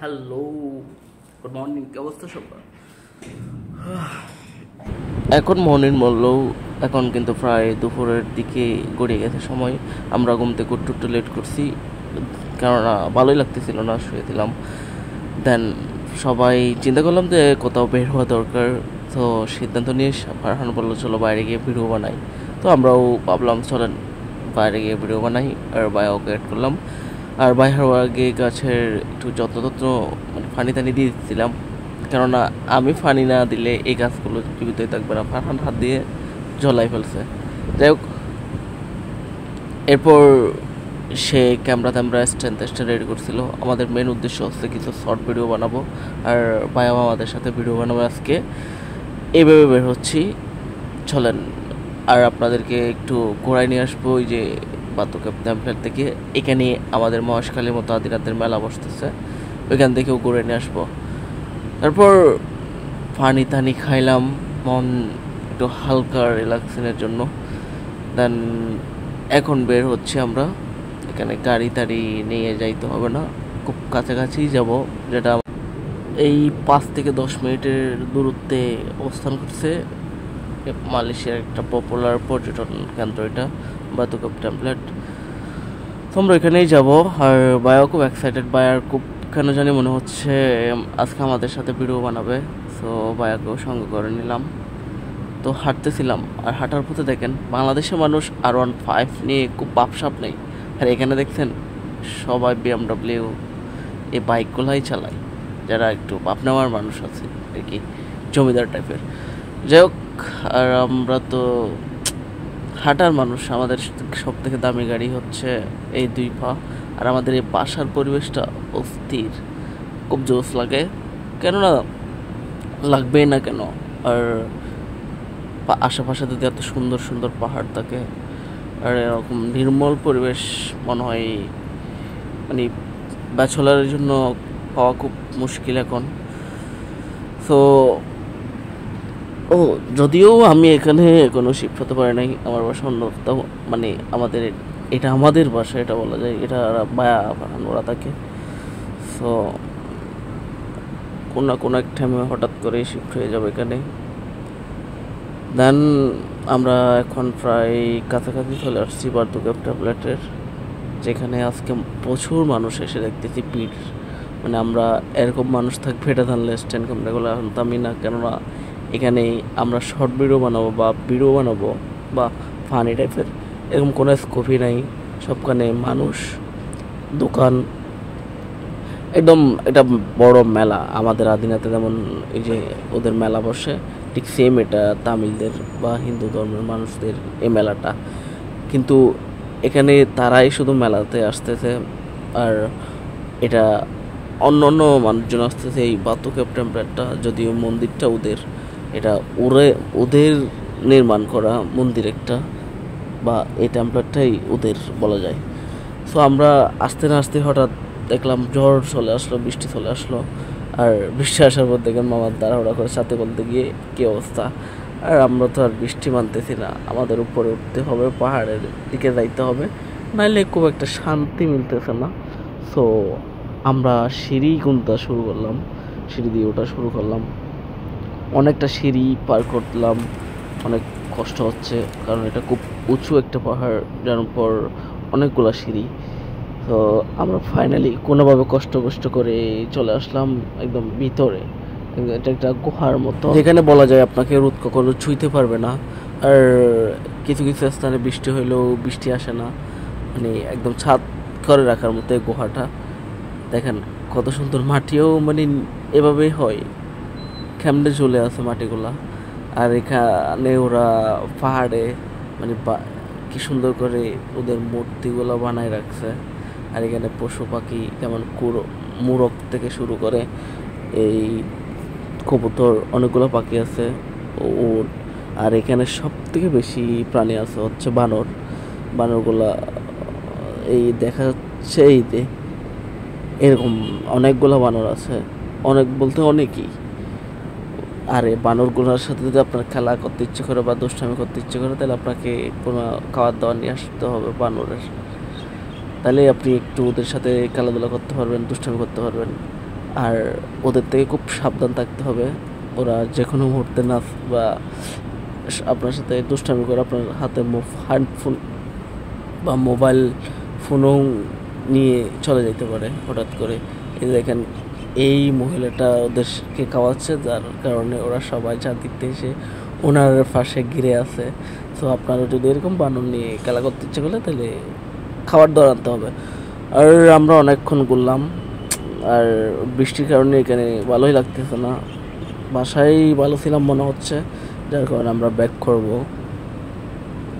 Hello, good morning. কি অবস্থা সবার? এখন মর্নিং বললেও এখন কিন্তু প্রায় দুপুরের দিকে গড়িয়ে গেছে সময়। আমরা ঘুম থেকে একটু লেট করছি, কেননা ভালোই লাগতেছিল না, শুয়ে দিলাম। দেন সবাই চিন্তা করলাম যে কোথাও বের হওয়া দরকার। তো সিদ্ধান্ত নিয়ে ফারহান বললো চলো বাইরে গিয়ে ভিডিও বানাই। তো আমরাও ভাবলাম চলেন বাইরে গিয়ে ভিডিও বানাই, আর ওকে অ্যাড করলাম। আর বাইরে হওয়ার আগে গাছের একটু যত্ন মানে পানি টানি দিয়ে দিচ্ছিলাম, কেননা আমি পানি না দিলে এই গাছগুলো জীবিতই থাকবে না। ফারহান হাত দিয়ে জ্বলাই ফেলছে। যাই হোক, এরপর সে ক্যামেরা স্ট্যান্ড রেডি করছিল। আমাদের মেন উদ্দেশ্য হচ্ছে কিছু শর্ট ভিডিও বানাবো, আর বায়াম আমাদের সাথে ভিডিও বানাবো আজকে। এইভাবে বের হচ্ছি, চলেন। আর আপনাদেরকে একটু ঘোরায় নিয়ে আসবো ওই যে বাতুকা টেম্পল থেকে। এখানে আমাদের মহেশখালীর মতো আদিনাথের মেলা বসতেছে, ওইখান থেকেও ঘুরে নিয়ে আসবো। তারপর পানি টানি খাইলাম মন একটু হালকা রিল্যাক্সের জন্য। দেন এখন বের হচ্ছে আমরা। এখানে গাড়ি টাড়ি নিয়ে যাইতে হবে না, খুব কাছাকাছি যাব, যেটা এই 5 থেকে 10 মিনিটের দূরত্বে অবস্থান করছে। মালয়েশিয়ার একটা পপুলার পর্যটন কেন্দ্র এটা, বাতুকাপ টেম্পলেট। তো আমরা এখানেই যাব। আর বায়াও খুব এক্সাইটেড। বায়ার খুব কেন জানি মনে হচ্ছে আজকে আমাদের সাথে ভিডিও বানাবে। সো বায়াকেও সঙ্গে করে নিলাম। তো হাঁটতেছিলাম, আর হাঁটার পথে দেখেন বাংলাদেশের মানুষ R15 নিয়ে খুব বাপসাপ নেই। আর এখানে দেখছেন সবাই BMW এই বাইকগুলাই চালায়, যারা একটু বাপ নেওয়ার মানুষ আছে আর কি, জমিদার টাইপের। যাই হোক, আর আমরা তো হাঁটার মানুষ, আমাদের সব থেকে দামি গাড়ি হচ্ছে এই 2 পা। আর আমাদের এই বাসার পরিবেশটা অস্থির, খুব জোশ লাগে। কেননা লাগবেই না কেন। আর আশেপাশে যদি এত সুন্দর সুন্দর পাহাড় থাকে আর এরকম নির্মল পরিবেশ, মনে হয় মানে ব্যাচেলারের জন্য পাওয়া খুব মুশকিল এখন। তো যদিও আমি এখানে কোনো শিফট হতে পারি নাই, আমার বাসা অন্য কোথাও, মানে এটা আমাদের বাসা, এটা বলা যায়। এটা বায়া ওরা থাকে। সো কোনো এক টাইমে হঠাৎ করে শিফট হয়ে যাবে এখানে। দেন আমরা এখন প্রায় কাছাকাছি চলে আসছি বাতুকাপ ট্যাবলেটের, যেখানে আজকে প্রচুর মানুষ এসে দেখতেছি ভিড়। মানে আমরা এরকম মানুষ থাকবে এটা জানলে স্ট্যান্ড ক্যামেরাগুলো আনতামই না, কেননা এখানে আমরা শর্ট ভিডিও বানাবো বা ফানি টাইপের এরকম কোনো স্কোপই নাই। সবখানে মানুষ, দোকান, একদম এটা বড় মেলা। আমাদের আদিনাতে যেমন এই যে ওদের মেলা বসে, ঠিক সেম এটা তামিলদের বা হিন্দু ধর্মের মানুষদের এই মেলাটা। কিন্তু এখানে তারাই শুধু মেলাতে আসতেছে, আর এটা অন্য অন্য মানুষজন আসতেছে এই বাতুকাপ টেম্পলেটটা। যদিও মন্দিরটা এটা ওদের নির্মাণ করা মন্দির একটা, বা এই টেম্পলেটটাই ওদের বলা যায়। সো আমরা আসতে না আসতে হঠাৎ দেখলাম ঝড় চলে আসলো, বৃষ্টি চলে আসলো। আর বৃষ্টি আসার পর দেখেন মামার তাড়াহুড়া করে সাথে বলতে গিয়ে কী অবস্থা। আর আমরা তো আর বৃষ্টি মানতেছি না, আমাদের উপরে উঠতে হবে, পাহাড়ের দিকে যাইতে হবে, নাইলে খুব একটা শান্তি মিলতেছে না। সো আমরা সিঁড়ি দিয়ে ওঠা শুরু করলাম। অনেকটা সিঁড়ি পার করলাম, অনেক কষ্ট হচ্ছে, কারণ এটা খুব উঁচু একটা পাহাড়, যার পর অনেকগুলা সিঁড়ি। তো আমরা ফাইনালি কোনোভাবে কষ্ট করে চলে আসলাম একদম ভিতরে। এটা একটা গুহার মতো, যেখানে বলা যায় আপনাকে রোদ কখনো ছুঁইতে পারবে না। আর কিছু কিছু স্থানে বৃষ্টি হইলেও বৃষ্টি আসে না, মানে একদম ছাদ করে রাখার মতো এই গুহাটা। দেখেন কত সুন্দর, মাটিও মানে এভাবেই হয়, কেমনে চলে আছে মাটিগুলা। আর এখানে ওরা পাহাড়ে মানে কি সুন্দর করে ওদের মূর্তিগুলো বানায় রাখছে। আর এখানে পশু পাখি যেমন মোরগ থেকে শুরু করে এই কবুতর, অনেকগুলো পাখি আছে ওর। আর এখানে সব থেকে বেশি প্রাণী আছে হচ্ছে বানরগুলা। এই দেখা যাচ্ছে এই যে এরকম অনেকগুলো বানর আছে, অনেক বলতে অনেকই। আর এই বানরগুলোর সাথে যদি আপনার খেলা করতে ইচ্ছে করে বা দুষ্টামি করতে ইচ্ছে করে, তাহলে আপনাকে কোনো খাবার দাবার নিয়ে আসতে হবে বানরের। তাহলে আপনি একটু ওদের সাথে খেলাধুলা করতে পারবেন, দুষ্টামি করতে পারবেন। আর ওদের থেকে খুব সাবধান থাকতে হবে। ওরা যে কোনো মুহূর্তে নাচ বা আপনার সাথে দুষ্টামি করে আপনার হাতে হ্যান্ডফোন বা মোবাইল ফোনও নিয়ে চলে যেতে পারে হঠাৎ করে। এই দেখেন এই মহিলাটা ওদেরকে খাওয়াচ্ছে, যার কারণে ওরা সবাই চারদিক এসে ওনার পাশে ঘিরে আছে। তো আপনারা যদি এরকম বানর নিয়ে খেলা করতে ইচ্ছে করলে তাহলে খাবার দাবার আনতে হবে। আর আমরা অনেকক্ষণ ঘুরলাম, আর বৃষ্টির কারণে এখানে ভালোই লাগতেছে না, বাসায় ভালো ছিলাম মনে হচ্ছে, যার কারণে আমরা ব্যাক করব।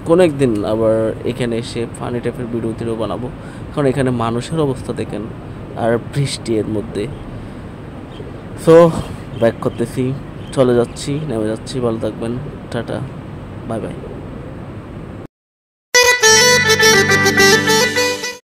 কোনো একদিন আবার এখানে এসে ফানি টাইপের ভিডিও টিডিও বানাবো, কারণ এখানে মানুষের অবস্থা দেখেন আর বৃষ্টি এর মধ্যে। সো ব্যাক করতেছি, চলে যাচ্ছি, নেমে যাচ্ছি। ভালো থাকবেন, টাটা, বাই বাই।